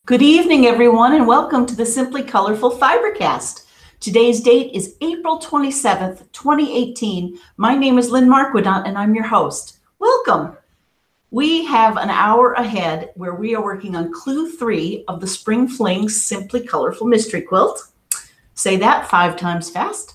Good evening, everyone, and welcome to the Simply Colorful FiberCast. Today's date is April 27th, 2018. My name is Lynn Marquidant, and I'm your host. Welcome. We have an hour ahead where we are working on Clue 3 of the Spring Fling Simply Colorful Mystery Quilt. Say that 5 times fast.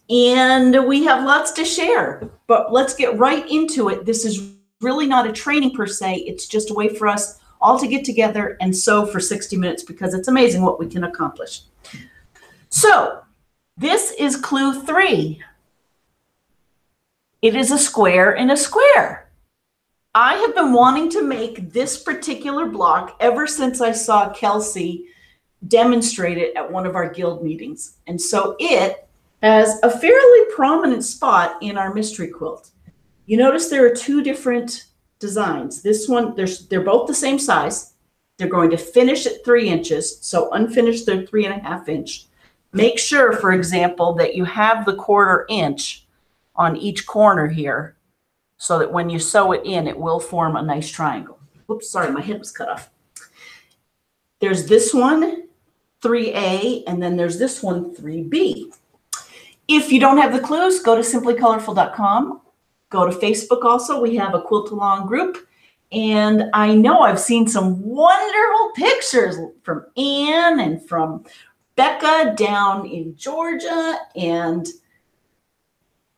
And we have lots to share, but let's get right into it. This is really not a training per se. It's just a way for us all to get together and sew for 60 minutes because it's amazing what we can accomplish. So this is Clue 3. It is a square in a square. I have been wanting to make this particular block ever since I saw Kelsey demonstrate it at one of our guild meetings. And so it has a fairly prominent spot in our mystery quilt. You notice there are 2 different designs. This one, they're both the same size. They're going to finish at 3 inches. So unfinished, they're 3.5 inch. Make sure, for example, that you have the 1/4 inch on each corner here so that when you sew it in, it will form a nice triangle. Oops, sorry, my head was cut off. There's this one, 3A, and then there's this one, 3B. If you don't have the clues, go to simplycolorful.com. Go to Facebook also. We have a Quilt Along group. And I know I've seen some wonderful pictures from Anne and from Becca down in Georgia, and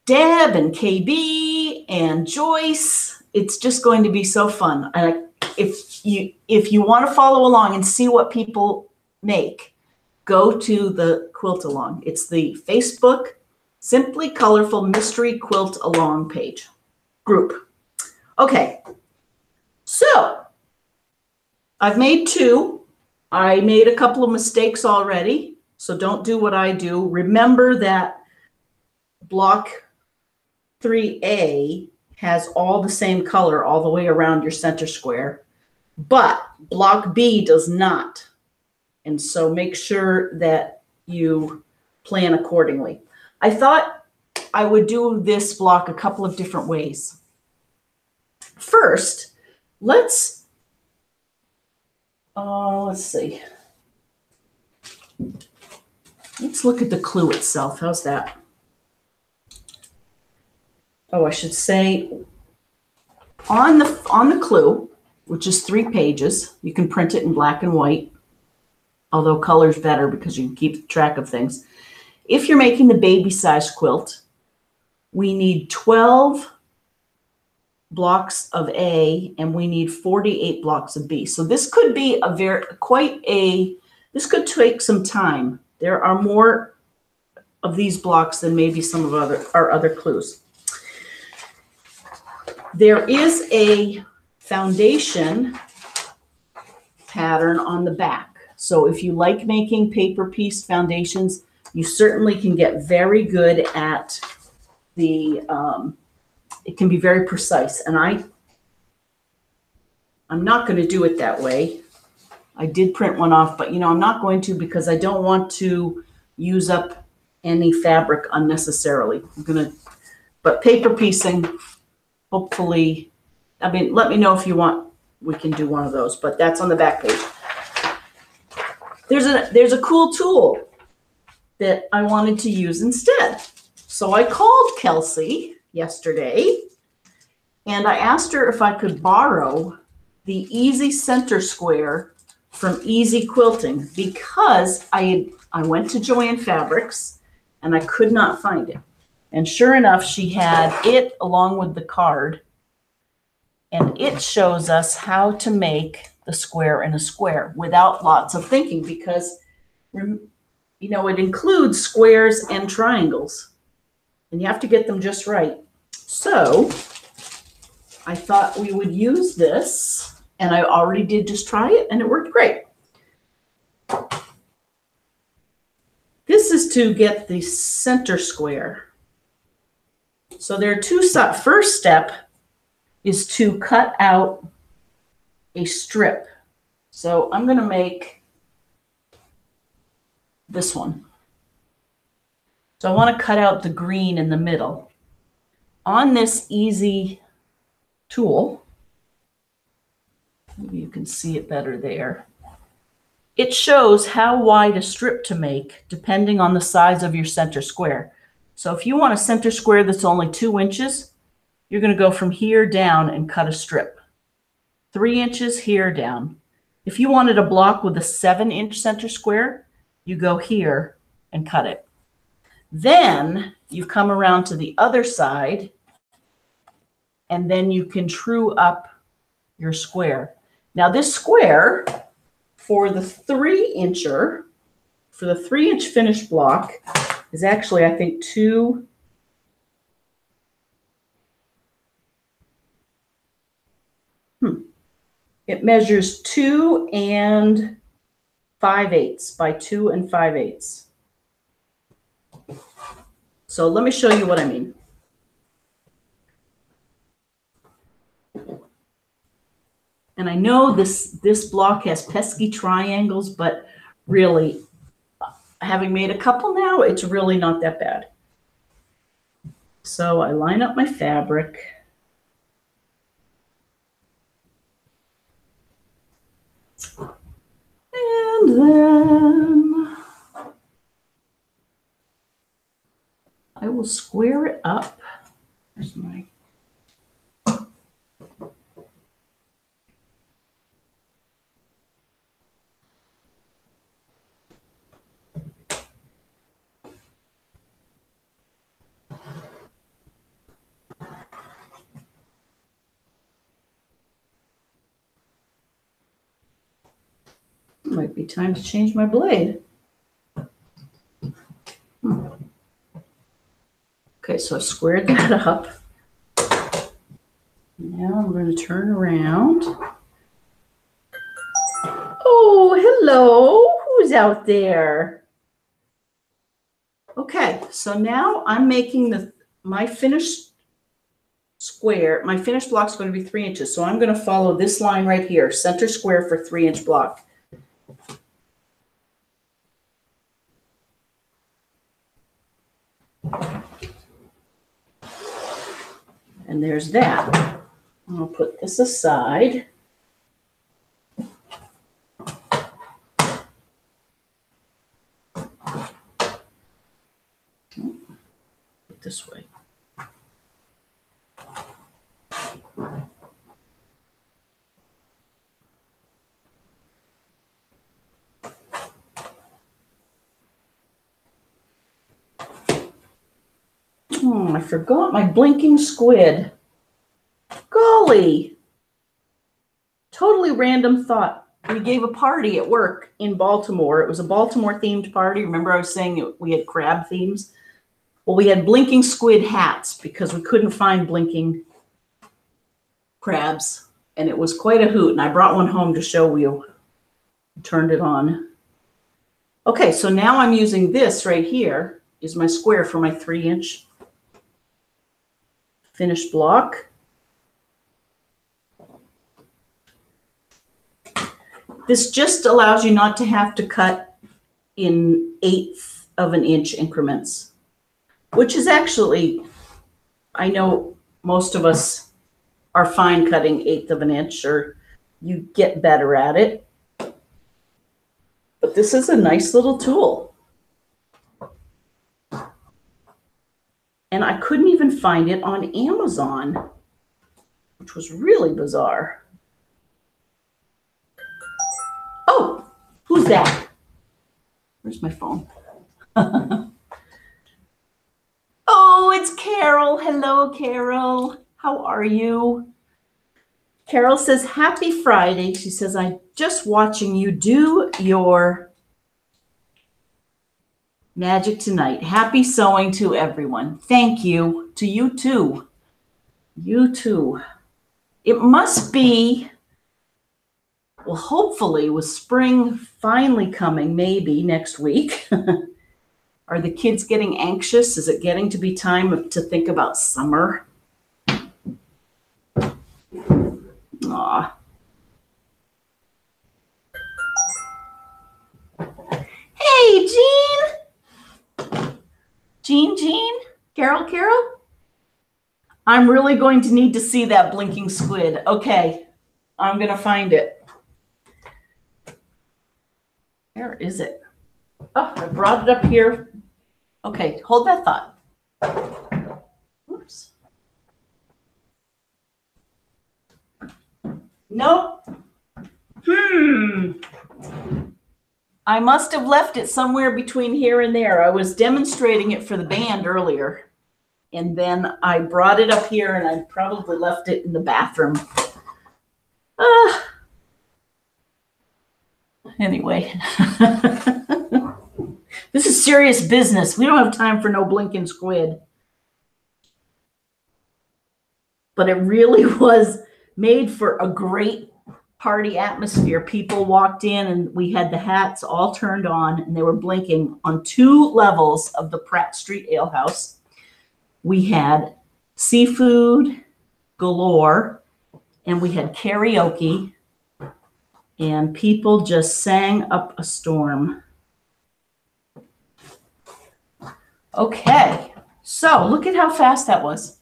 Deb and KB and Joyce. It's just going to be so fun. If you want to follow along and see what people make, go to the Quilt Along. It's the Facebook Simply Colorful Mystery Quilt Along page group. Okay, so I've made 2. I made a couple of mistakes already, so don't do what I do. Remember that block 3A has all the same color all the way around your center square, but block B does not. And so make sure that you plan accordingly. I thought I would do this block a couple of different ways. First, let's see. Let's look at the clue itself. How's that? Oh, I should say on the clue, which is 3 pages, you can print it in black and white, although color's better because you can keep track of things. If you're making the baby size quilt, we need 12 blocks of A and we need 48 blocks of B. So this could be this could take some time. There are more of these blocks than maybe some of our other clues. There is a foundation pattern on the back. So if you like making paper piece foundations, you certainly can get very good at it can be very precise. And I'm not going to do it that way. I did print one off, but I'm not going to because I don't want to use up any fabric unnecessarily. But paper piecing, hopefully, let me know if you want, we can do one of those, but that's on the back page. There's a cool tool that I wanted to use instead. So I called Kelsey yesterday and I asked her if I could borrow the Easy Center Square from Easy Quilting because I went to Joann Fabrics and I could not find it. And sure enough, she had it along with the card, and it shows us how to make the square in a square without lots of thinking because it includes squares and triangles, and you have to get them just right. So I thought we would use this, and I already did just try it, and it worked great. This is to get the center square. So there are 2 steps. First step is to cut out a strip. So I'm going to make this one. So I want to cut out the green in the middle. On this Easy tool, maybe you can see it better there. it shows how wide a strip to make depending on the size of your center square. So if you want a center square that's only 2 inches, you're going to go from here down and cut a strip. 3 inches here down. If you wanted a block with a 7-inch center square, you go here and cut it. Then you come around to the other side, and then you can true up your square. Now this square, for the 3-incher, for the 3-inch finished block, is actually, I think, 2. It measures 2 5/8 by 2 5/8. So let me show you what I mean. And I know this block has pesky triangles, but really, having made a couple now, it's really not that bad. So I line up my fabric. And then I will square it up. There's my might be time to change my blade. Okay, so I've squared that up. Now I'm going to turn around. Oh, hello. Who's out there? Okay, so now I'm making my finished square. My finished block is going to be 3 inches. So I'm going to follow this line right here, center square for 3-inch block. And there's that. I'll put this aside. Put this way. Oh, I forgot my blinking squid. Golly. Totally random thought. We gave a party at work in Baltimore. It was a Baltimore themed party. Remember I was saying we had crab themes? Well, we had blinking squid hats because we couldn't find blinking crabs. And it was quite a hoot. And I brought one home to show you. Turned it on. Okay, so now I'm using this right here is my square for my 3-inch finished block. This just allows you not to have to cut in 1/8 of an inch increments, which is actually, I know most of us are fine cutting 1/8 of an inch, or you get better at it. But this is a nice little tool. And I couldn't even find it on Amazon, which was really bizarre. Oh, who's that? Where's my phone? Oh, it's Carol. Hello, Carol. How are you? Carol says, happy Friday. She says, I'm just watching you do your magic tonight. Happy sewing to everyone. Thank you. To you too. You too. It must be, well, hopefully with spring finally coming, maybe next week. Are the kids getting anxious? Is it getting to be time to think about summer? Aw. Hey, Jean? Carol? I'm really going to need to see that blinking squid. Okay, I'm going to find it. Where is it? Oh, I brought it up here. Okay, hold that thought. Oops. Nope. I must have left it somewhere between here and there. I was demonstrating it for the band earlier, and then I brought it up here, and I probably left it in the bathroom. Anyway, this is serious business. We don't have time for no blinking squid. But it really was made for a great party atmosphere. People walked in and we had the hats all turned on and they were blinking on 2 levels of the Pratt Street Ale House. We had seafood galore and we had karaoke and people just sang up a storm. Okay, so look at how fast that was.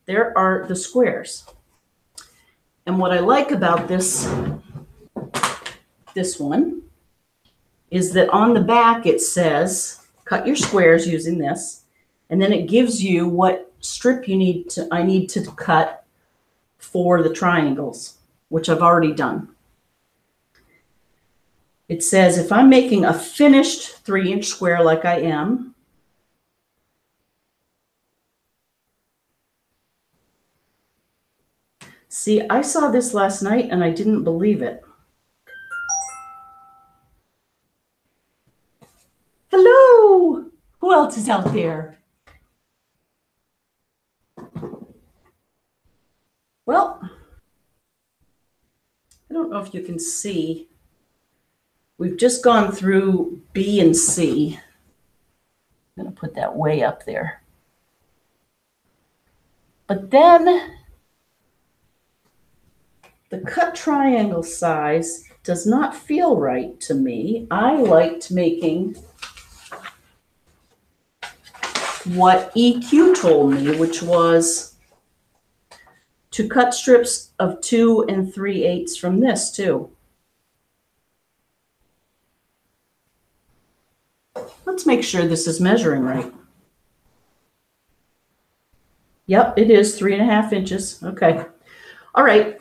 There are the squares. And what I like about this one is that on the back it says, cut your squares using this, and then it gives you what strip I need to cut for the triangles, which I've already done. It says if I'm making a finished 3-inch square like I am, see, I saw this last night and I didn't believe it. Hello! Who else is out there? Well, I don't know if you can see. We've just gone through B and C. I'm going to put that way up there. But then the cut triangle size does not feel right to me. I liked making what EQ told me, which was to cut strips of 2 3/8 from this too. Let's make sure this is measuring right. Yep, it is 3.5 inches. Okay. All right.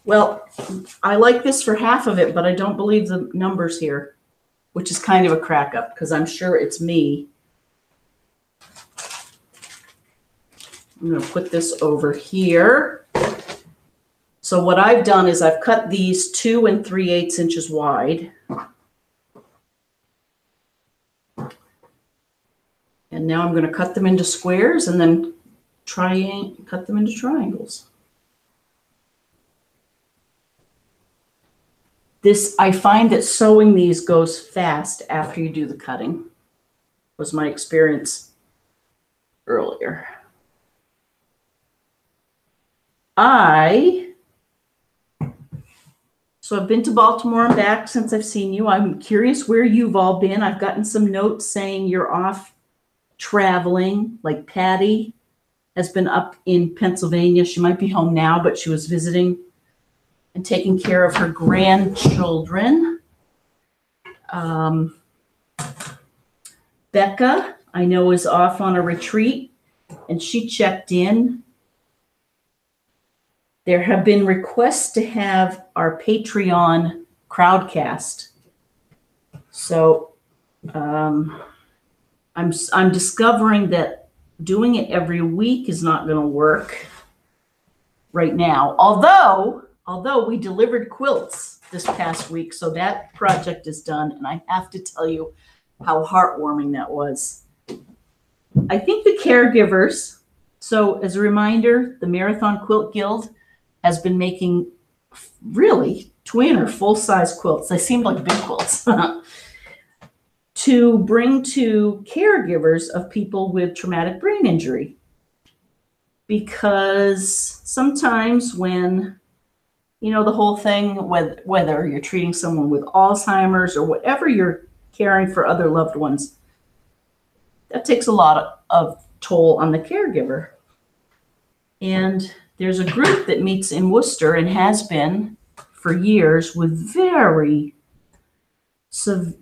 Well, I like this for half of it, but I don't believe the numbers here, which is kind of a crack up because I'm sure it's me. I'm going to put this over here. So what I've done is I've cut these 2 3/8 inches wide. And now I'm going to cut them into squares and then cut them into triangles. I find that sewing these goes fast after you do the cutting, was my experience earlier. So I've been to Baltimore and back since I've seen you. I'm curious where you've all been. I've gotten some notes saying you're off traveling, like Patty has been up in Pennsylvania. She might be home now, but she was visiting and taking care of her grandchildren. Becca, I know, is off on a retreat, and she checked in. There have been requests to have our Patreon crowdcast. So I'm discovering that doing it every week is not going to work right now. Although we delivered quilts this past week, so that project is done, and I have to tell you how heartwarming that was. I think the caregivers, so as a reminder, the Marathon Quilt Guild has been making really twin or full-size quilts. They seem like big quilts. To bring to caregivers of people with traumatic brain injury. Because sometimes when, you know, the whole thing, whether you're treating someone with Alzheimer's or whatever you're caring for other loved ones, that takes a lot of toll on the caregiver. And there's a group that meets in Worcester and has been for years with very So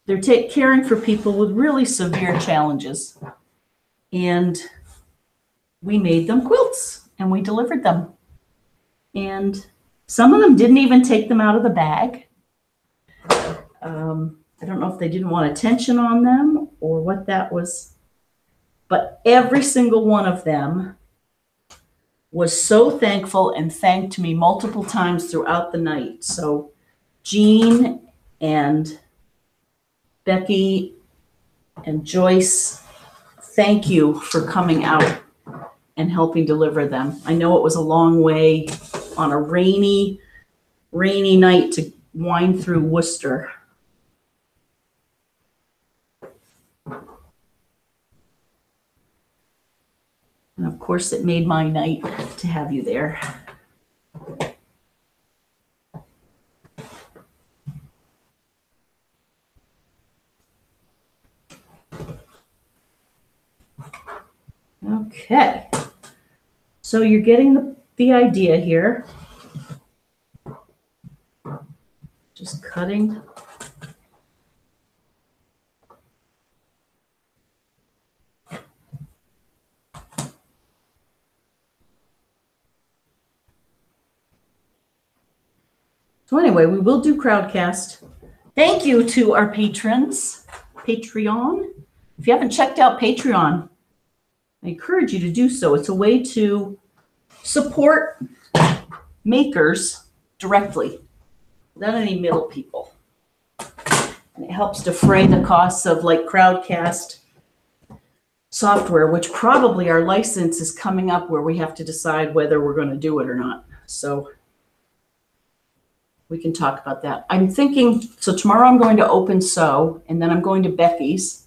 they're caring for people with really severe challenges. And we made them quilts and we delivered them. And some of them didn't even take them out of the bag. I don't know if they didn't want attention on them or what that was, but every single one of them was so thankful and thanked me multiple times throughout the night. So Jean and Becky and Joyce, thank you for coming out and helping deliver them. I know it was a long way on a rainy night to wind through Worcester. And of course, it made my night to have you there. Okay, so you're getting the idea here. Just cutting. So anyway, we will do Crowdcast. Thank you to our patrons, Patreon. If you haven't checked out Patreon, I encourage you to do so. It's a way to support makers directly without any middle people. And it helps defray the costs of like Crowdcast software, which probably our license is coming up where we have to decide whether we're going to do it or not. So we can talk about that. I'm thinking, so tomorrow I'm going to Open Sew, and then I'm going to Becky's.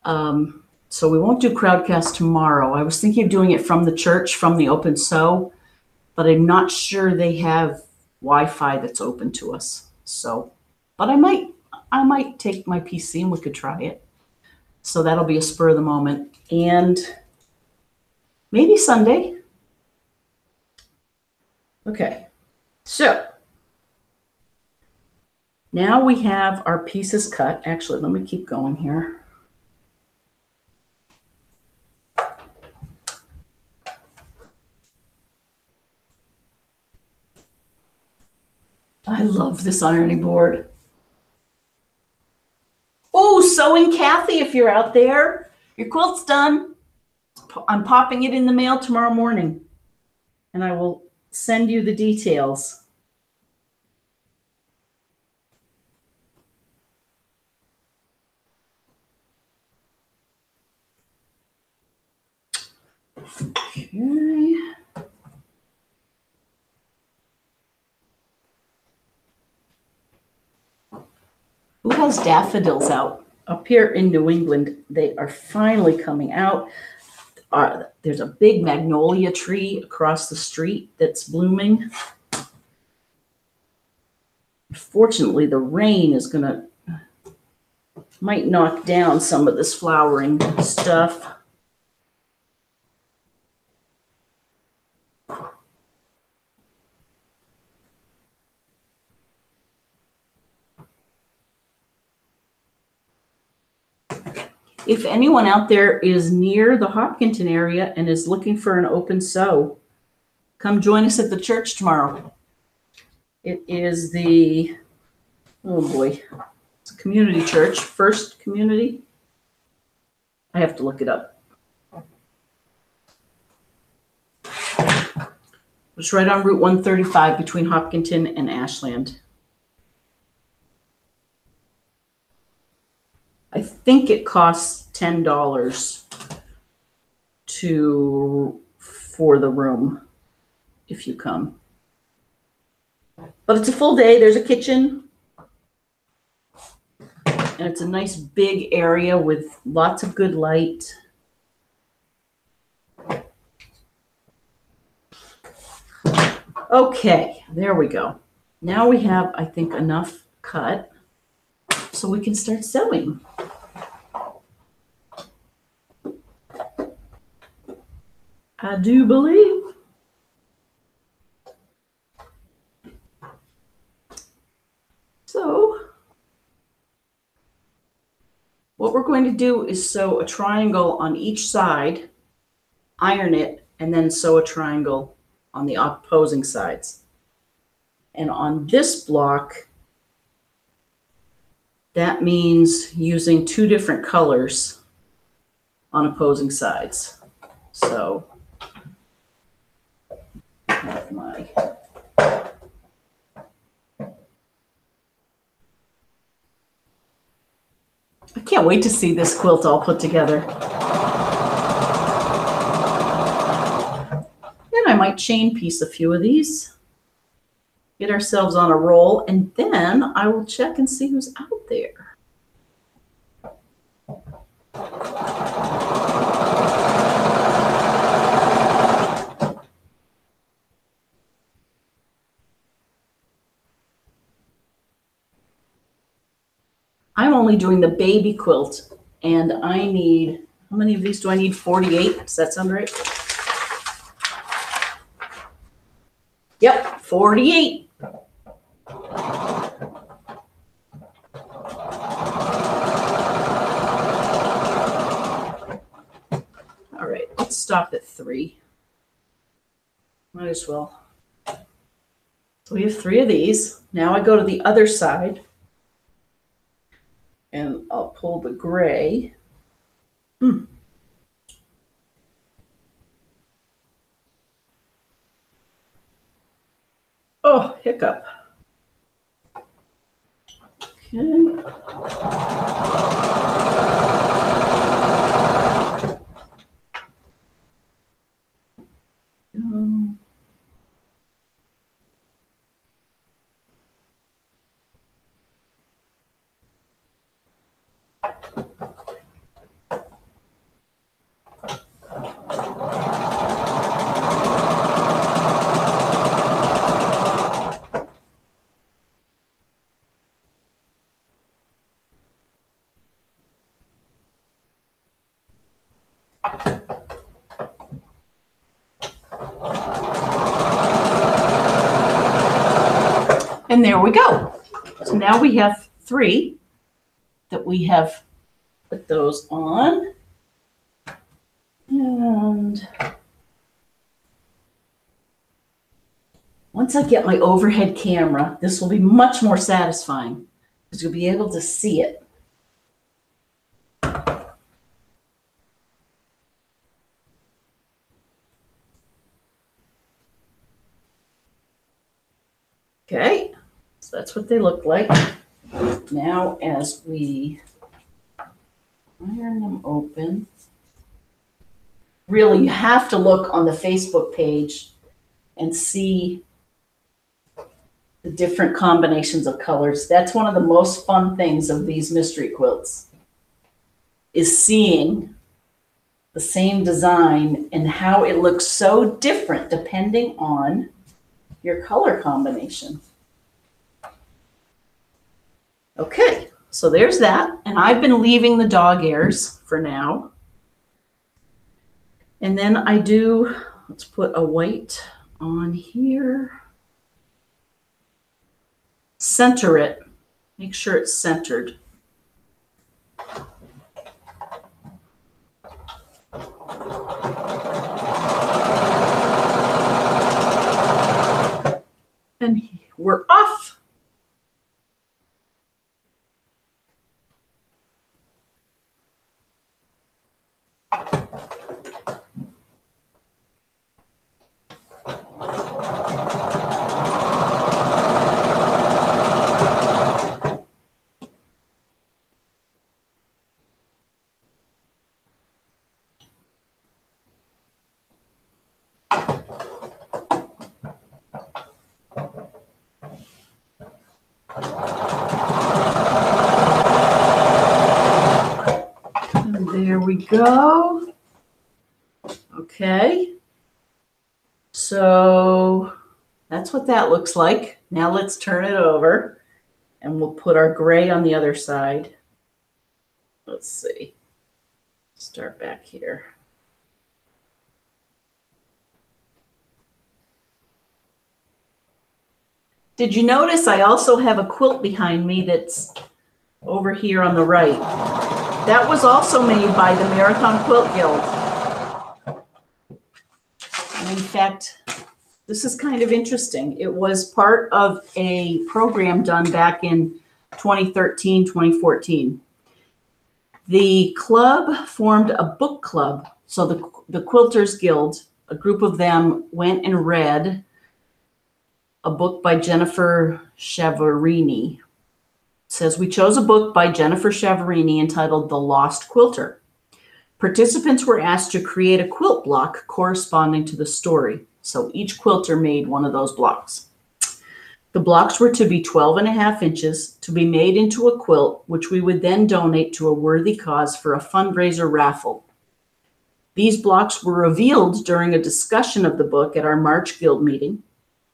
So we won't do Crowdcast tomorrow. I was thinking of doing it from the church, from the Open Sew, but I'm not sure they have Wi-Fi that's open to us. So, but I might take my PC and we could try it. So that'll be a spur of the moment. And maybe Sunday. Okay, so now we have our pieces cut. Actually, let me keep going here. I love this ironing board. Oh, Sewing Kathy, if you're out there, your quilt's done. I'm popping it in the mail tomorrow morning, and I will send you the details. Okay. Who has daffodils out? Up here in New England, they are finally coming out. There's a big magnolia tree across the street that's blooming. Fortunately, the rain is might knock down some of this flowering stuff. If anyone out there is near the Hopkinton area and is looking for an Open Sew, come join us at the church tomorrow. It is the, oh boy, it's a community church, First Community. I have to look it up. It's right on Route 135 between Hopkinton and Ashland. I think it costs $10 for the room if you come. But it's a full day. There's a kitchen. And it's a nice big area with lots of good light. Okay, there we go. Now we have, I think, enough cut so we can start sewing. I do believe. So going to do is sew a triangle on each side, iron it, and then sew a triangle on the opposing sides. And on this block, that means using 2 different colors on opposing sides. So I have my I can't wait to see this quilt all put together. Then I might chain piece a few of these, get ourselves on a roll, and then I will check and see who's out there. I'm only doing the baby quilt, and I need, how many of these do I need? 48? Does that sound right? Yep, 48. All right, let's stop at 3. Might as well. So we have 3 of these. Now I go to the other side, and I'll pull the gray. Oh, hiccup. Okay. And there we go. So now we have 3 that we have put those on. And once I get my overhead camera, this will be much more satisfying because you'll be able to see it. Okay, so that's what they look like. Now as we iron them open, really you have to look on the Facebook page and see the different combinations of colors. That's one of the most fun things of these mystery quilts, is seeing the same design and how it looks so different depending on your color combination. Okay, so there's that. And I've been leaving the dog ears for now. And then I do, let's put a white on here. Center it. Make sure it's centered. And we're off. There we go. Okay. So that's what that looks like. Now let's turn it over and we'll put our gray on the other side. Let's see. Start back here. Did you notice I also have a quilt behind me that's over here on the right? That was also made by the Marathon Quilt Guild. And in fact, this is kind of interesting. It was part of a program done back in 2013, 2014. The club formed a book club. So the Quilters Guild, a group of them went and read a book by Jennifer Chiaverini. It says, we chose a book by Jennifer Chiaverini entitled The Lost Quilter. Participants were asked to create a quilt block corresponding to the story. So each quilter made one of those blocks. The blocks were to be 12.5 inches to be made into a quilt, which we would then donate to a worthy cause for a fundraiser raffle. These blocks were revealed during a discussion of the book at our March Guild meeting.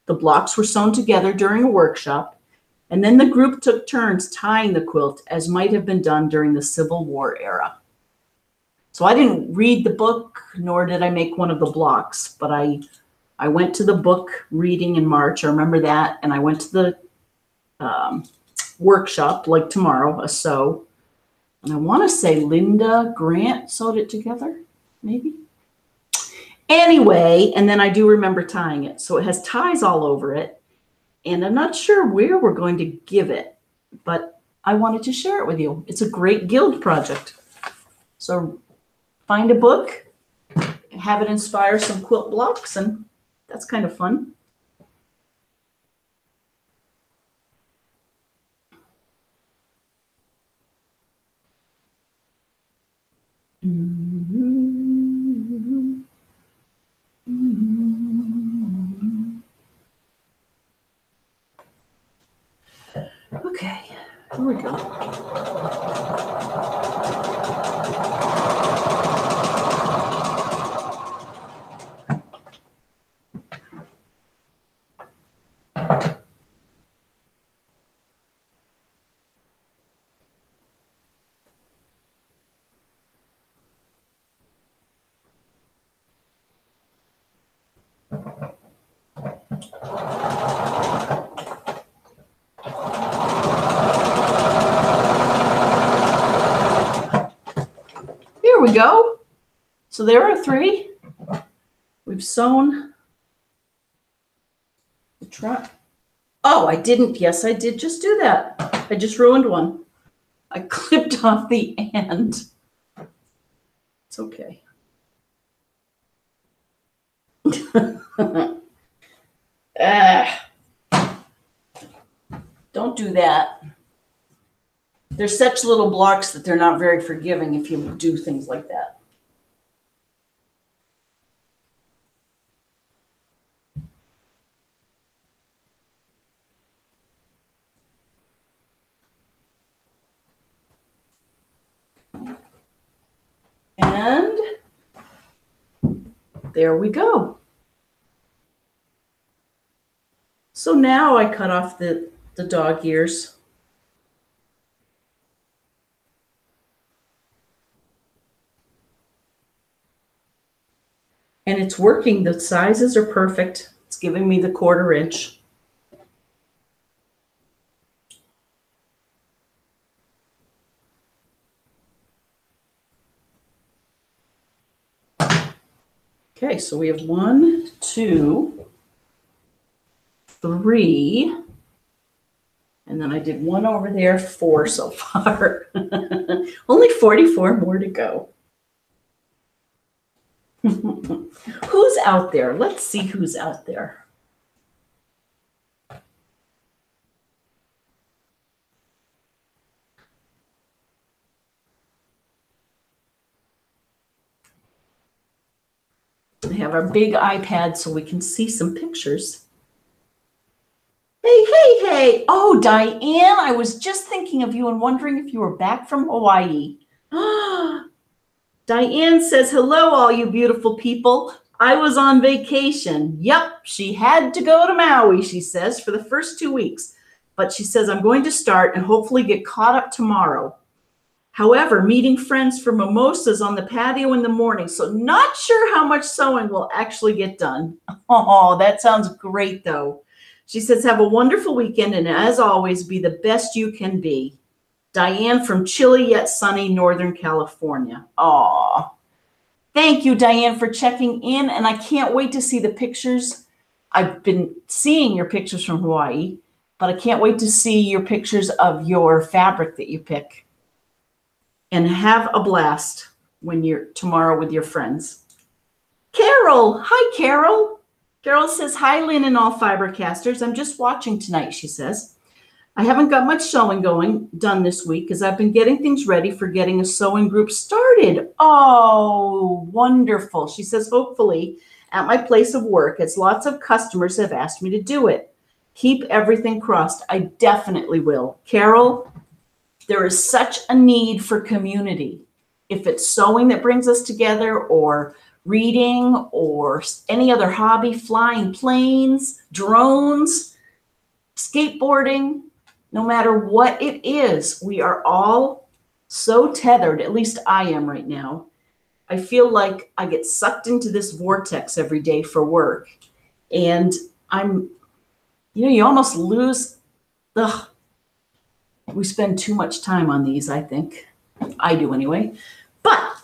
The blocks were sewn together during a workshop, and then the group took turns tying the quilt as might have been done during the Civil War era. So I didn't read the book, nor did I make one of the blocks, but I went to the book reading in March. I remember that. And I went to the workshop like tomorrow, a sew. And I want to say Linda Grant sewed it together, maybe. Anyway, and then I do remember tying it. So it has ties all over it. And I'm not sure where we're going to give it, but I wanted to share it with you. It's a great guild project. So find a book, have it inspire some quilt blocks, and that's kind of fun. Okay, here we go. Here we go. So there are 3. We've sewn the trunk. Oh, I didn't. Yes, I did just do that. I just ruined one. I clipped off the end. It's okay. Don't do that. They're such little blocks that they're not very forgiving if you do things like that. And there we go. So now I cut off the dog ears. And it's working. The sizes are perfect. It's giving me the 1/4 inch. Okay, so we have 1, 2, 3, and then I did 1 over there, 4 so far. Only 44 more to go. Who's out there? Let's see who's out there. We have our big iPad so we can see some pictures. Hey, hey, hey. Oh, Diane, I was just thinking of you and wondering if you were back from Hawaii. Diane says, hello, all you beautiful people. I was on vacation. Yep, she had to go to Maui, she says, for the first 2 weeks. But she says, I'm going to start and hopefully get caught up tomorrow. However, meeting friends for mimosas on the patio in the morning, so not sure how much sewing will actually get done. Oh, that sounds great, though. She says, have a wonderful weekend, and as always, be the best you can be. Diane from chilly yet sunny Northern California. Aw. Thank you, Diane, for checking in. And I can't wait to see the pictures. I've been seeing your pictures from Hawaii, but I can't wait to see your pictures of your fabric that you pick. And have a blast when you're tomorrow with your friends. Carol. Hi, Carol. Carol says, hi, Lynn and all FiberCasters. I'm just watching tonight, she says. I haven't got much sewing done this week because I've been getting things ready for getting a sewing group started. Oh, wonderful. She says, hopefully at my place of work, as lots of customers have asked me to do it. Keep everything crossed. I definitely will. Carol, there is such a need for community. If it's sewing that brings us together, or reading, or any other hobby, flying planes, drones, skateboarding, no matter what it is, we are all so tethered, at least I am right now. I feel like I get sucked into this vortex every day for work. And you almost lose, we spend too much time on these, I think. I do anyway. But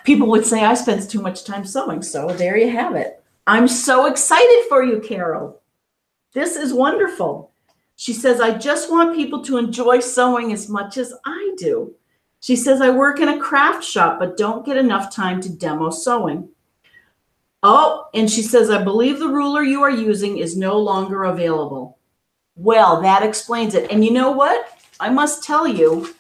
people would say I spend too much time sewing. So there you have it. I'm so excited for you, Carol. This is wonderful. She says, I just want people to enjoy sewing as much as I do. She says, I work in a craft shop, but don't get enough time to demo sewing. Oh, and she says, I believe the ruler you are using is no longer available. Well, that explains it. And you know what? I must tell you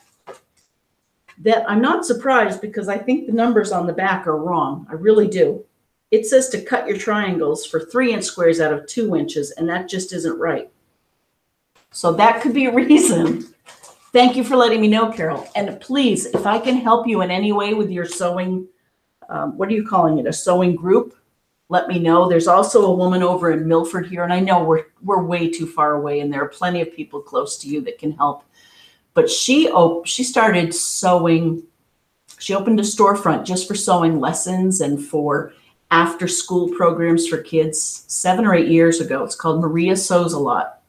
that I'm not surprised, because I think the numbers on the back are wrong. I really do. It says to cut your triangles for 3-inch squares out of 2 inches, and that just isn't right. So that could be a reason. Thank you for letting me know, Carol. And please, if I can help you in any way with your sewing, what are you calling it? A sewing group? Let me know. There's also a woman over in Milford here, and I know we're way too far away, and there are plenty of people close to you that can help. But she started sewing. She opened a storefront just for sewing lessons and for after-school programs for kids 7 or 8 years ago. It's called Maria Sews a Lot,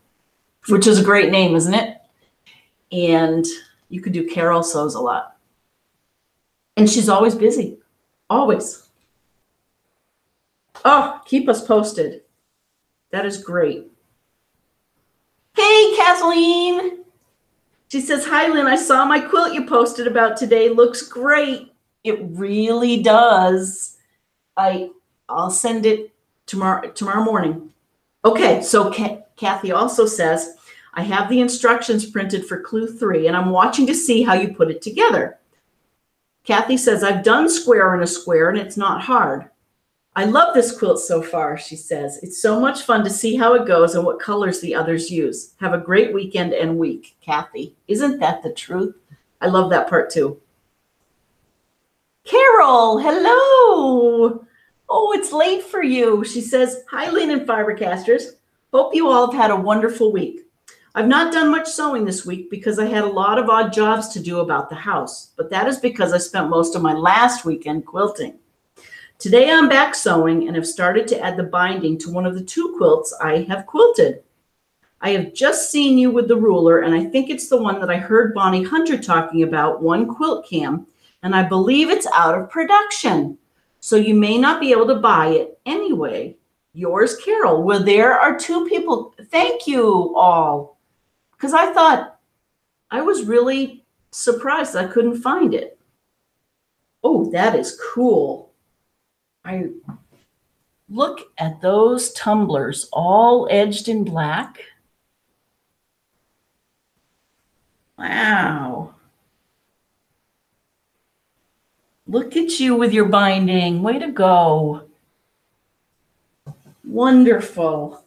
which is a great name, isn't it? And you could do Carol Sews a Lot. And she's always busy, always. Oh, keep us posted. That is great. Hey, Kathleen. She says, hi, Lynn. I saw my quilt you posted about today. Looks great. It really does. I'll send it tomorrow morning. Okay, so Kathy also says, I have the instructions printed for Clue 3, and I'm watching to see how you put it together. Kathy says, I've done square and a square, and it's not hard. I love this quilt so far, she says. It's so much fun to see how it goes and what colors the others use. Have a great weekend and week, Kathy. Isn't that the truth? I love that part too. Carol, hello. Oh, it's late for you. She says, hi, Lynn and FiberCasters. Hope you all have had a wonderful week. I've not done much sewing this week because I had a lot of odd jobs to do about the house, but that is because I spent most of my last weekend quilting. Today I'm back sewing and have started to add the binding to one of the 2 quilts I have quilted. I have just seen you with the ruler, and I think it's the one that I heard Bonnie Hunter talking about, One Quilt Cam, and I believe it's out of production. So you may not be able to buy it anyway. Yours, Carol. Well, there are 2 people. Thank you all. Because I thought, I was really surprised I couldn't find it. Oh, that is cool. I look at those tumblers all edged in black. Wow. Look at you with your binding. Way to go. Wonderful.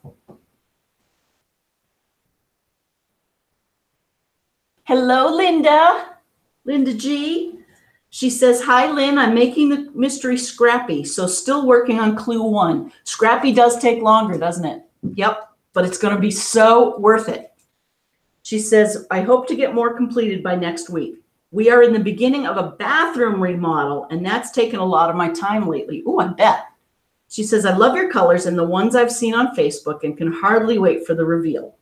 Hello, Linda. Linda G. She says, hi, Lynn. I'm making the mystery Scrappy, so still working on Clue 1. Scrappy does take longer, doesn't it? Yep, but it's going to be so worth it. She says, I hope to get more completed by next week. We are in the beginning of a bathroom remodel, and that's taken a lot of my time lately. Ooh, I bet. She says, I love your colors and the ones I've seen on Facebook and can hardly wait for the reveal.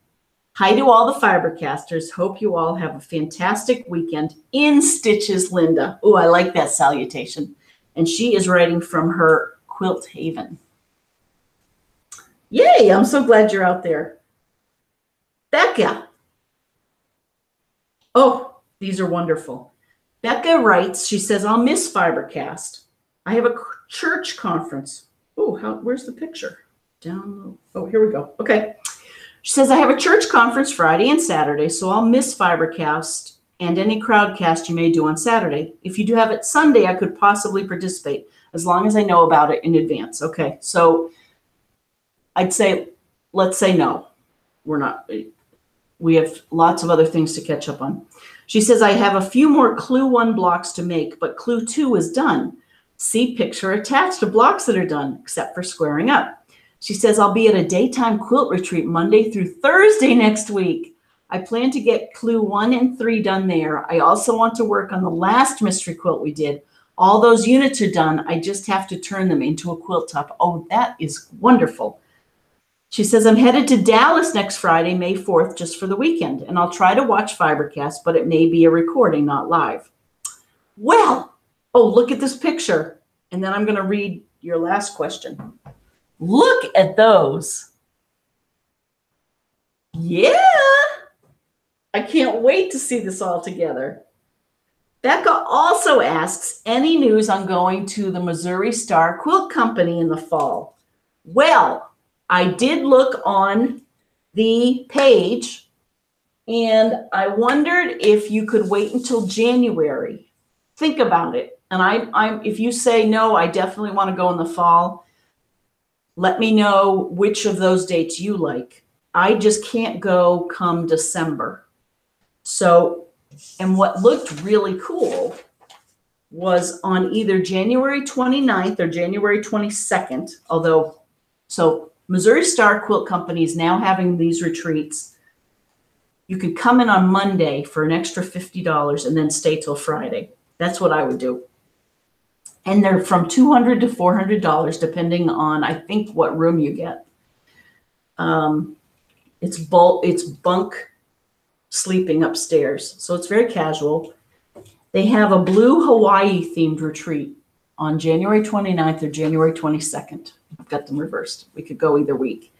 Hi to all the FiberCasters. Hope you all have a fantastic weekend. In stitches, Linda. Oh, I like that salutation. And she is writing from her Quilt Haven. Yay, I'm so glad you're out there. Becca. Oh, these are wonderful. Becca writes, she says, I'll miss FiberCast. I have a church conference. Oh, where's the picture? Download. Oh, here we go. Okay. She says, I have a church conference Friday and Saturday, so I'll miss FiberCast and any crowdcast you may do on Saturday. If you do have it Sunday, I could possibly participate as long as I know about it in advance. Okay, so I'd say, let's say no. We're not. We have lots of other things to catch up on. She says, I have a few more Clue 1 blocks to make, but Clue 2 is done. See picture attached to blocks that are done, except for squaring up. She says, I'll be at a daytime quilt retreat Monday through Thursday next week. I plan to get Clue 1 and 3 done there. I also want to work on the last mystery quilt we did. All those units are done. I just have to turn them into a quilt top. Oh, that is wonderful. She says, I'm headed to Dallas next Friday, May 4th, just for the weekend, and I'll try to watch FiberCast, but it may be a recording, not live. Well, oh, look at this picture. And then I'm going to read your last question. Look at those. Yeah. I can't wait to see this all together. Becca also asks, any news on going to the Missouri Star Quilt Company in the fall? Well, I did look on the page and I wondered if you could wait until January. Think about it. And if you say no, I definitely want to go in the fall. Let me know which of those dates you like. I just can't go come December. So, and what looked really cool was on either January 29th or January 22nd, so Missouri Star Quilt Company is now having these retreats. You can come in on Monday for an extra $50 and then stay till Friday. That's what I would do. And they're from $200 to $400, depending on, I think, what room you get. It's bunk sleeping upstairs, so it's very casual. They have a blue Hawaii themed retreat on January 29th or January 22nd. I've got them reversed. We could go either week.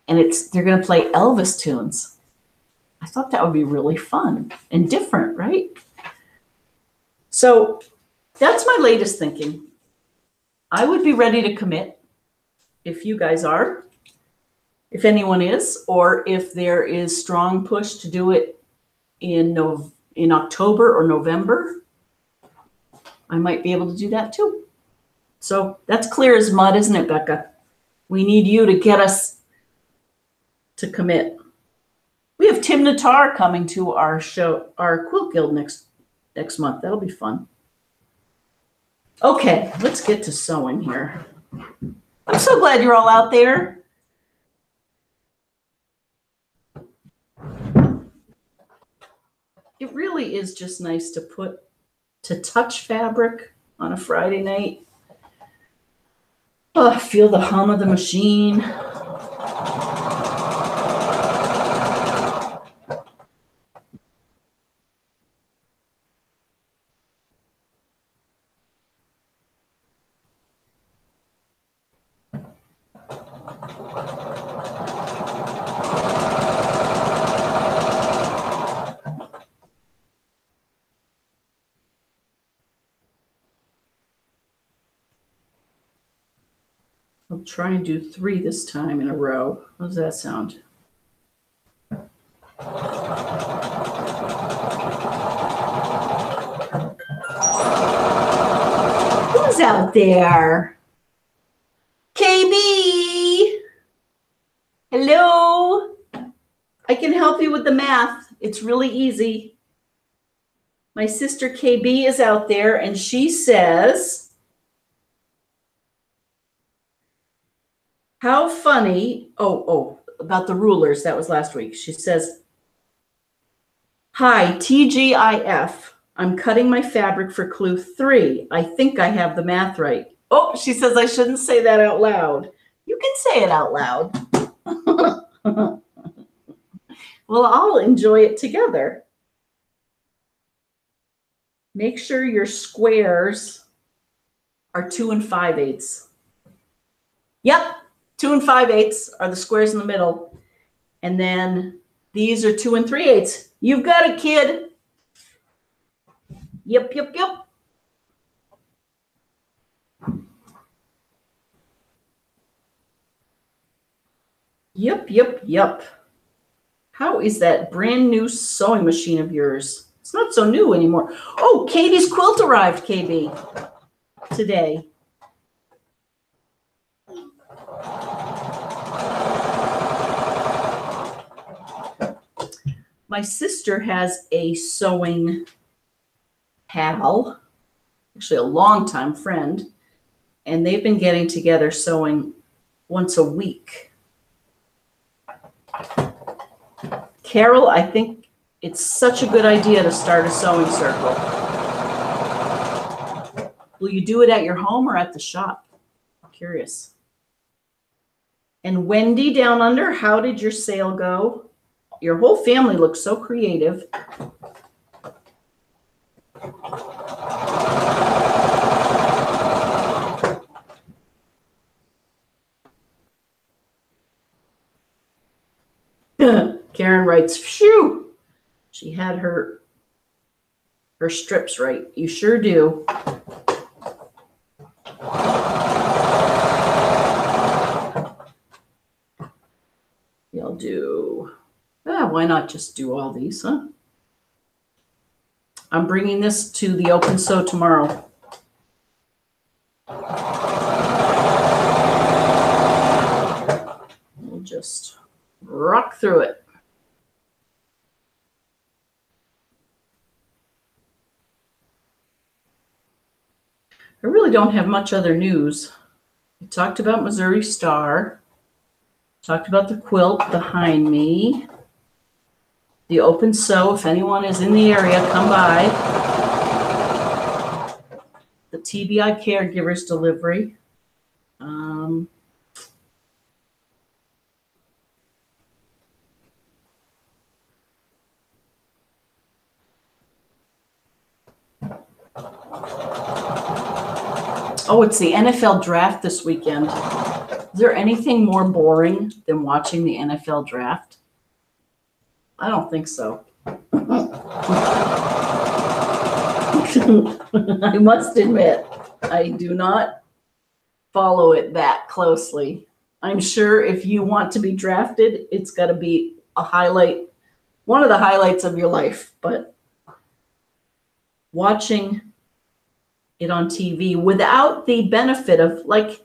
And they're going to play Elvis tunes. I thought that would be really fun and different, right? So that's my latest thinking. I would be ready to commit if you guys are, if anyone is, or if there is strong push to do it in October or November, I might be able to do that too. So that's clear as mud, isn't it, Becca? We need you to get us to commit. We have Tim Natar coming to our show, our Quilt Guild next month. That'll be fun. Okay, let's get to sewing here. I'm so glad you're all out there. It really is just nice to touch fabric on a Friday night. Oh, feel the hum of the machine. I'll try and do 3 this time in a row. How does that sound? Who's out there? KB! Hello? I can help you with the math. It's really easy. My sister KB is out there and she says, how funny, about the rulers, that was last week. She says, hi, TGIF. I'm cutting my fabric for Clue 3. I think I have the math right. Oh, she says I shouldn't say that out loud. You can say it out loud. Well, I'll enjoy it together. Make sure your squares are 2 5/8. Yep, 2 5/8 are the squares in the middle. And then these are 2 3/8. You've got it, kid. Yep, yep, yep. Yep, yep, yep. How is that brand new sewing machine of yours? It's not so new anymore. Oh, Katie's quilt arrived, KB, today. My sister has a sewing pal, actually a longtime friend, and they've been getting together sewing once a week. Carol, I think it's such a good idea to start a sewing circle. Will you do it at your home or at the shop? I'm curious. And Wendy down under, how did your sale go? Your whole family looks so creative. Karen writes, phew, she had her strips right. You sure do. You'll do, why not just do all these, huh? I'm bringing this to the open sew tomorrow. We'll just rock through it. I really don't have much other news. We talked about Missouri Star. Talked about the quilt behind me. The open sew, if anyone is in the area, come by. The TBI caregivers delivery. Oh, it's the NFL draft this weekend. Is there anything more boring than watching the NFL draft? I don't think so. I must admit, I do not follow it that closely. I'm sure if you want to be drafted, it's got to be a highlight, one of the highlights of your life. But watching it on TV without the benefit of, like,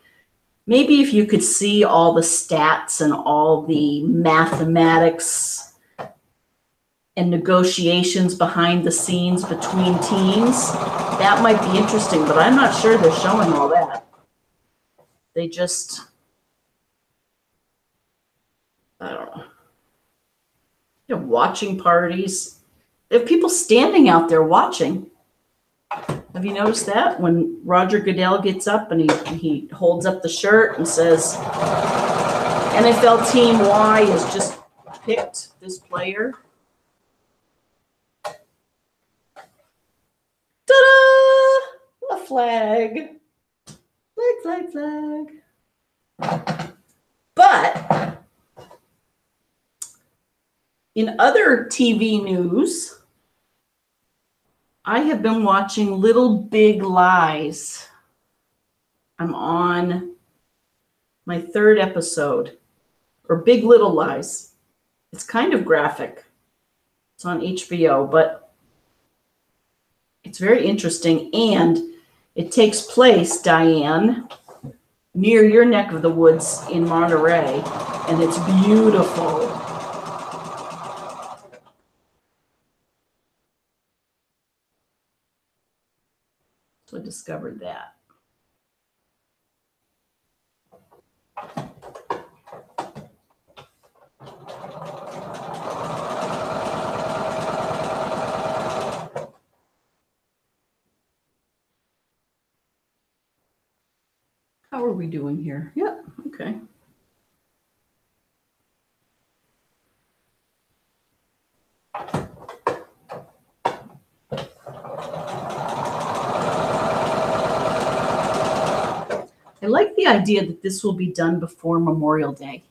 maybe if you could see all the stats and all the mathematics and negotiations behind the scenes between teams, that might be interesting, but I'm not sure they're showing all that. They just, I don't know. They're watching parties. They have people standing out there watching. Have you noticed that? When Roger Goodell gets up and he holds up the shirt and says, NFL Team Y has just picked this player. Ta-da! A flag. Flag, flag, flag. But in other TV news, I have been watching Little Big Lies. I'm on my 3rd episode, or Big Little Lies. It's kind of graphic. It's on HBO, but it's very interesting. And it takes place, Diane, near your neck of the woods in Monterey. And it's beautiful. So I discovered that. How are we doing here? Yeah, okay. the idea that this will be done before Memorial Day.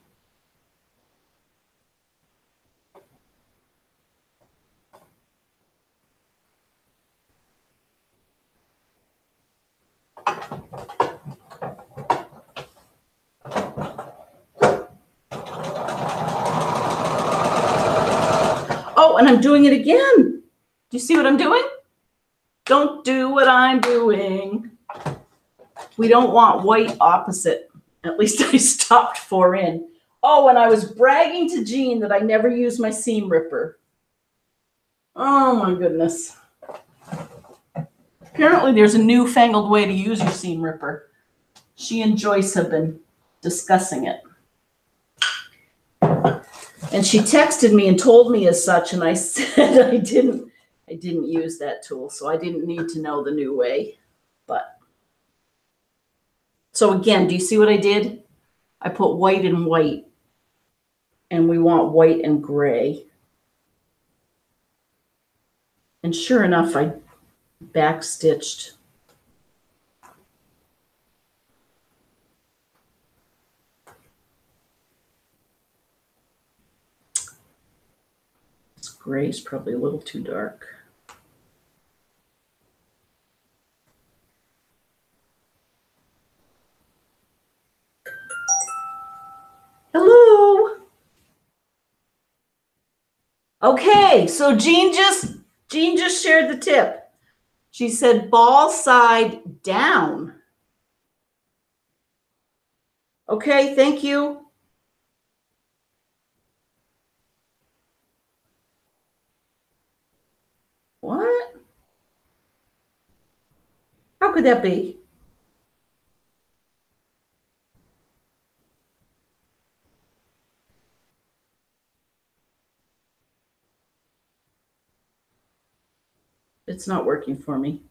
Oh, and I'm doing it again. Do you see what I'm doing? Don't do what I'm doing. We don't want white opposite. At least I stopped 4 in. Oh, and I was bragging to Jean that I never use my seam ripper. Oh my goodness. Apparently there's a newfangled way to use your seam ripper. She and Joyce have been discussing it. And she texted me and told me as such, and I said I didn't use that tool, so I didn't need to know the new way. But so again, do you see what I did? I put white and white, and we want white and gray. And sure enough, I back stitched. This gray is probably a little too dark. Hello. Okay, so Jean just shared the tip. She said ball side down. Okay, thank you. What? How could that be? It's not working for me.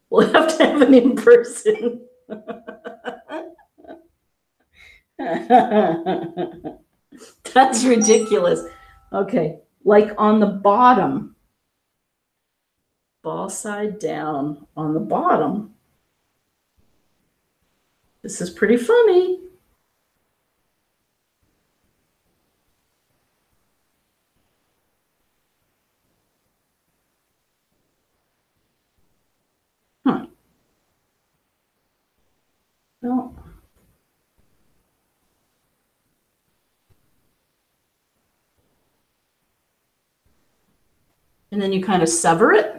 We'll have to have an in-person. That's ridiculous. Okay, like on the bottom. Ball side down on the bottom. This is pretty funny. Huh. Well, and then you kind of sever it.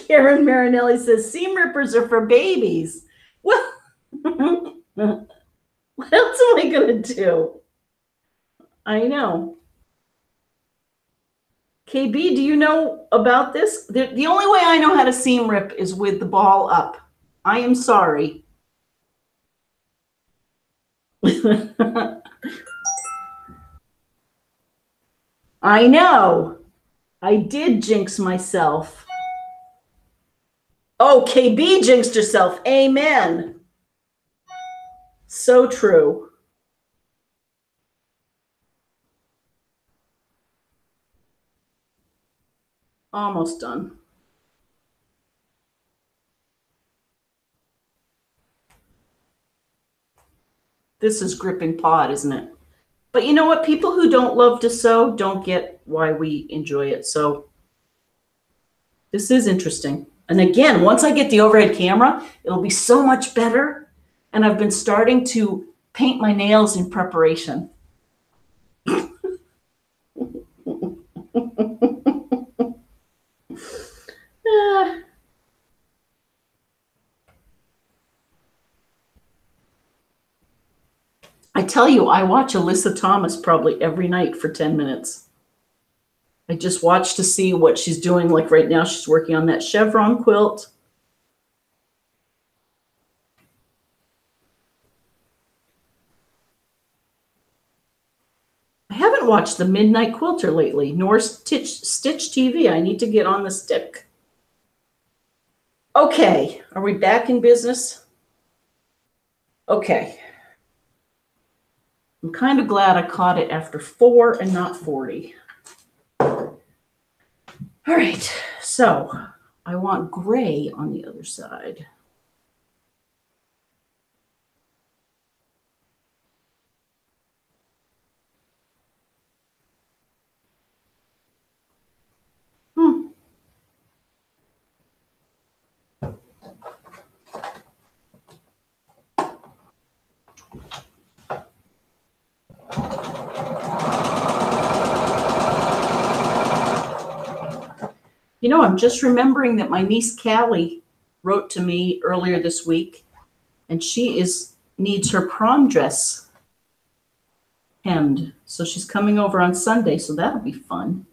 Karen Marinelli says seam rippers are for babies. Well, what else am I going to do? I know. KB, do you know about this? The only way I know how to seam rip is with the ball up. I am sorry. I know. I did jinx myself. Oh, KB jinxed herself. Amen. So true. Almost done. This is gripping pod, isn't it? But you know what? People who don't love to sew don't get why we enjoy it. So this is interesting. And again, once I get the overhead camera, it'll be so much better. And I've been starting to paint my nails in preparation. I tell you, I watch Alyssa Thomas probably every night for 10 minutes. I just watch to see what she's doing. Like right now, she's working on that chevron quilt. I haven't watched The Midnight Quilter lately, nor Stitch TV. I need to get on the stick. Okay, are we back in business? Okay. I'm kind of glad I caught it after 4 and not 40. All right, So I want gray on the other side. You know, I'm just remembering that my niece Callie wrote to me earlier this week, and she needs her prom dress hemmed. So she's coming over on Sunday, so that'll be fun.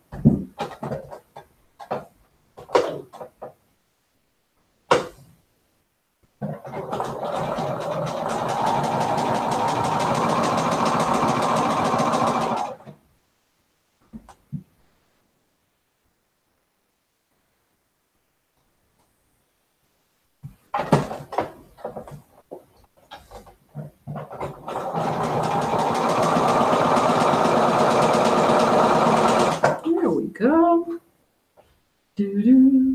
There we go. Doo-doo.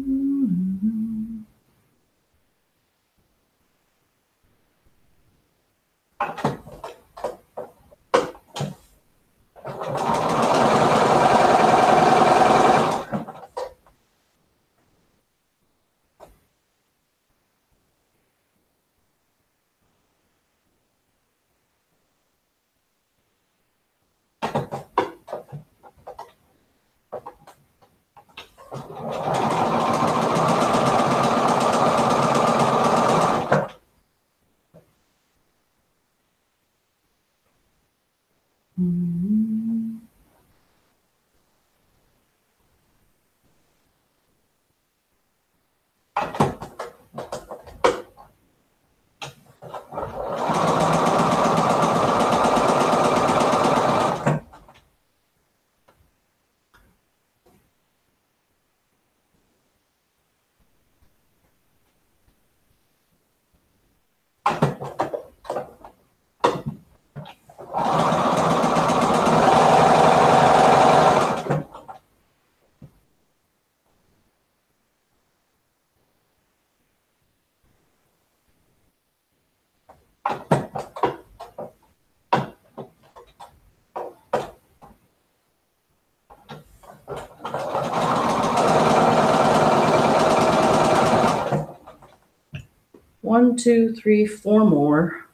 One, two, three, four more.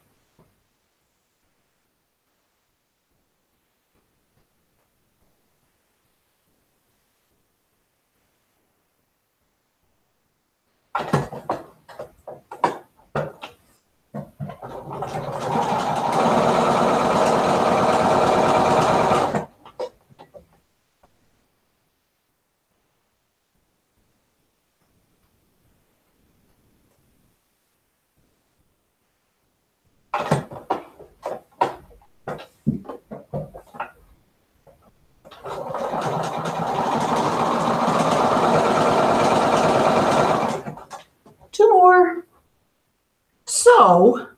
Two more. So,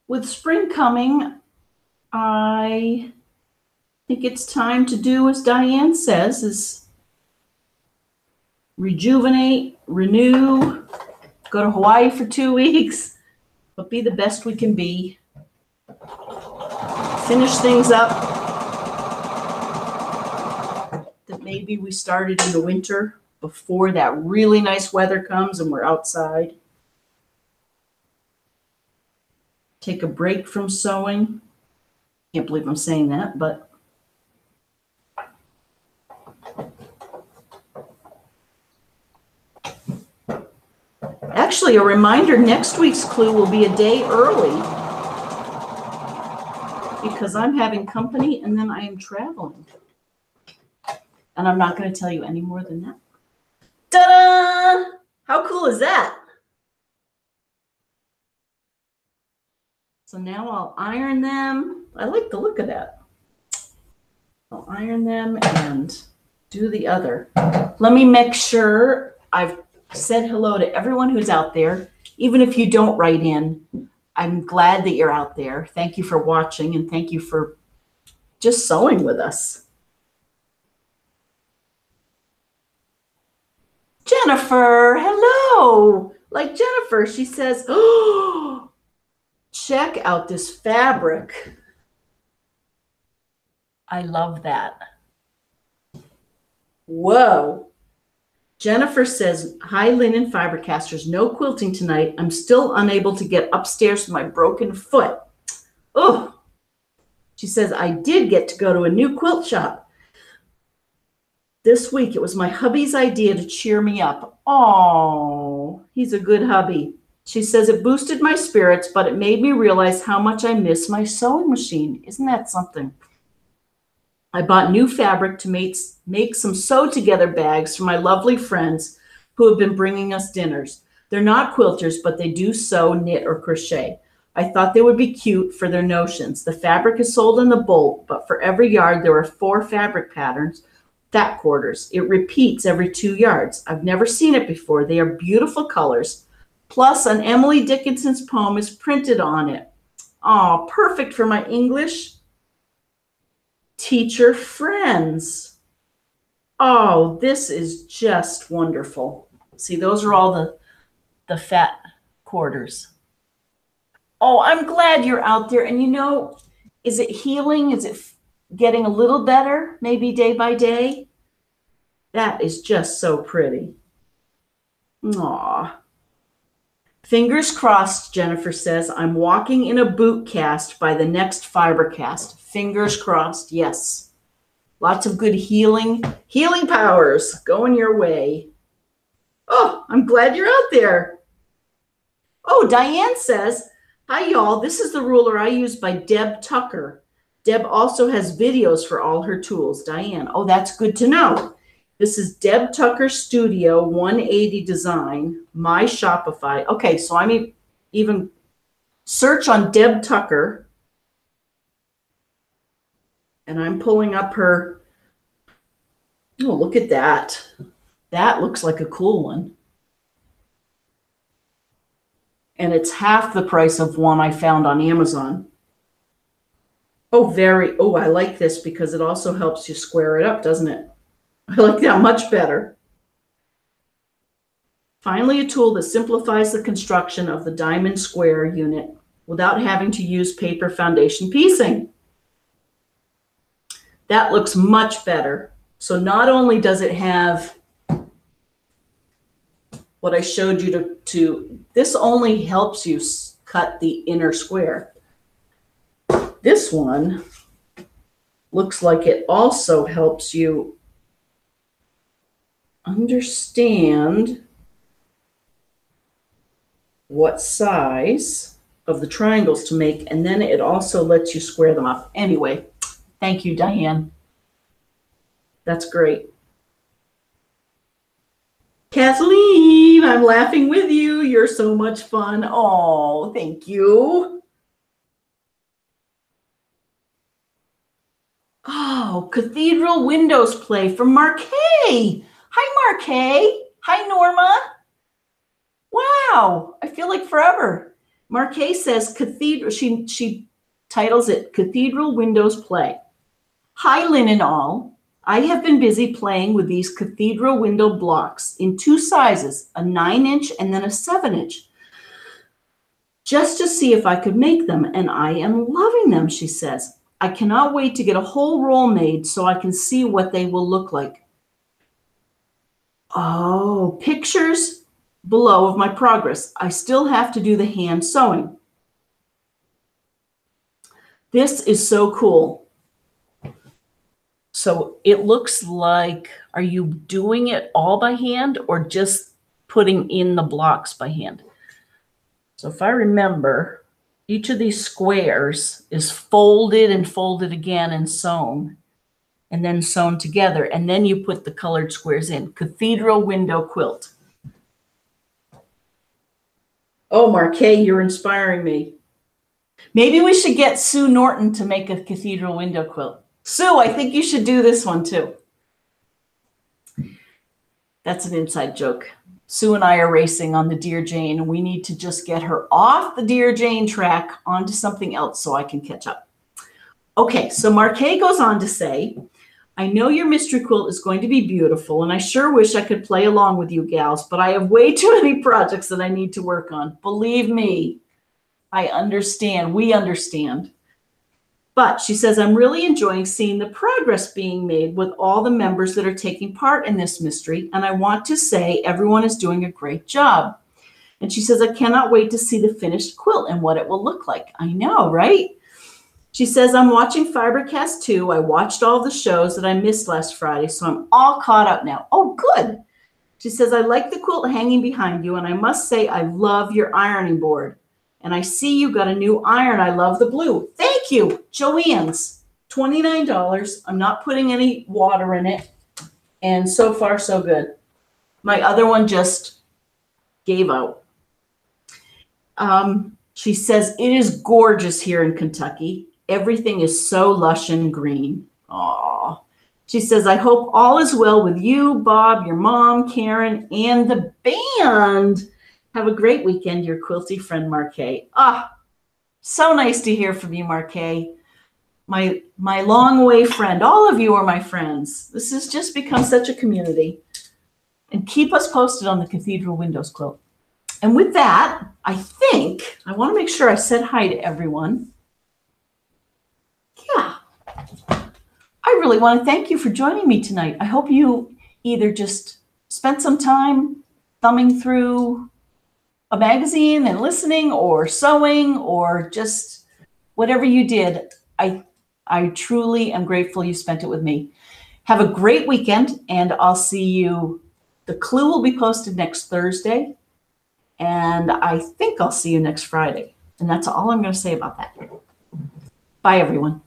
with spring coming, I think it's time to do as Diane says, is rejuvenate, renew, go to Hawaii for 2 weeks, but be the best we can be. Finish things up that maybe we started in the winter before that really nice weather comes and we're outside. Take a break from sewing. Can't believe I'm saying that, but actually a reminder, next week's clue will be a day early because I'm having company and then I am traveling. And I'm not going to tell you any more than that. Ta-da! How cool is that? So now I'll iron them. I like the look of that. I'll iron them and do the other. Let me make sure I've said hello to everyone who's out there. Even if you don't write in, I'm glad that you're out there. Thank you for watching and thank you for just sewing with us. Jennifer, hello. Like Jennifer, she says, oh, check out this fabric. I love that. Whoa. Jennifer says, hi, Lynn and Fibercasters. No quilting tonight. I'm still unable to get upstairs with my broken foot. Oh, she says, I did get to go to a new quilt shop this week. It was my hubby's idea to cheer me up. Oh, he's a good hubby. She says, it boosted my spirits, but it made me realize how much I miss my sewing machine. Isn't that something? I bought new fabric to make some sew-together bags for my lovely friends who have been bringing us dinners. They're not quilters, but they do sew, knit, or crochet. I thought they would be cute for their notions. The fabric is sold in the bulk, but for every yard there are 4 fabric patterns, fat quarters. It repeats every 2 yards. I've never seen it before. They are beautiful colors. Plus, an Emily Dickinson's poem is printed on it. Oh, perfect for my English teacher friends. Oh, this is just wonderful. See, those are all the fat quarters. Oh, I'm glad you're out there. And you know, is it healing? Is it getting a little better, maybe day by day? That is just so pretty. Aw. Fingers crossed, Jennifer says. I'm walking in a boot cast by the next FiberCast. Fingers crossed, yes. Lots of good healing powers going your way. Oh, I'm glad you're out there. Oh, Diane says, hi, y'all. This is the ruler I use by Deb Tucker. Deb also has videos for all her tools. Diane, oh, that's good to know. This is Deb Tucker Studio 180 Design, my Shopify. Okay, so I'm even search on Deb Tucker. And I'm pulling up her. Oh, look at that. That looks like a cool one. And it's half the price of one I found on Amazon. Oh, I like this because it also helps you square it up, doesn't it? I like that much better. Finally, a tool that simplifies the construction of the diamond square unit without having to use paper foundation piecing. That looks much better. So not only does it have what I showed you this only helps you cut the inner square. This one looks like it also helps you understand what size of the triangles to make, and then it also lets you square them up. Anyway, thank you, Diane. That's great. Kathleen, I'm laughing with you. You're so much fun. Oh, thank you. Oh, Cathedral Windows Play from Marquet. Hi, Marquet. Hi, Norma. Wow, I feel like forever. Marquet says Cathedral, she titles it Cathedral Windows Play. Hi, Lynn and all. I have been busy playing with these cathedral window blocks in 2 sizes, a 9-inch and then a 7-inch, just to see if I could make them, and I am loving them, she says. I cannot wait to get a whole roll made so I can see what they will look like. Oh, pictures below of my progress. I still have to do the hand sewing. This is so cool. So it looks like, are you doing it all by hand or just putting in the blocks by hand? So if I remember, each of these squares is folded and folded again and sewn, and then sewn together, and then you put the colored squares in. Cathedral Window Quilt. Oh, Marquet, you're inspiring me. Maybe we should get Sue Norton to make a cathedral window quilt. Sue, I think you should do this one too. That's an inside joke. Sue and I are racing on the Dear Jane, and we need to just get her off the Dear Jane track onto something else so I can catch up. Okay, so Marquet goes on to say, I know your mystery quilt is going to be beautiful, and I sure wish I could play along with you gals, but I have way too many projects that I need to work on. Believe me, I understand. We understand. But she says, I'm really enjoying seeing the progress being made with all the members that are taking part in this mystery, and I want to say everyone is doing a great job. And she says, I cannot wait to see the finished quilt and what it will look like. I know, right? She says, I'm watching FiberCast 2. I watched all the shows that I missed last Friday, so I'm all caught up now. Oh, good. She says, I like the quilt hanging behind you, and I must say I love your ironing board. And I see you got a new iron. I love the blue. Thank you. Joanne's, $29. I'm not putting any water in it. And so far, so good. My other one just gave out. She says, it is gorgeous here in Kentucky. Everything is so lush and green. Aw. She says, I hope all is well with you, Bob, your mom, Karen, and the band. Have a great weekend, your quilty friend, Marquet. Ah, so nice to hear from you, Marquet. My long way friend. All of you are my friends. This has just become such a community. And keep us posted on the Cathedral Windows quilt. And with that, I think I want to make sure I said hi to everyone. Yeah. I really want to thank you for joining me tonight. I hope you either just spent some time thumbing through a magazine and listening, or sewing, or just whatever you did. I truly am grateful you spent it with me. Have a great weekend, and I'll see you. The clue will be posted next Thursday, and I think I'll see you next Friday. And that's all I'm going to say about that. Bye, everyone.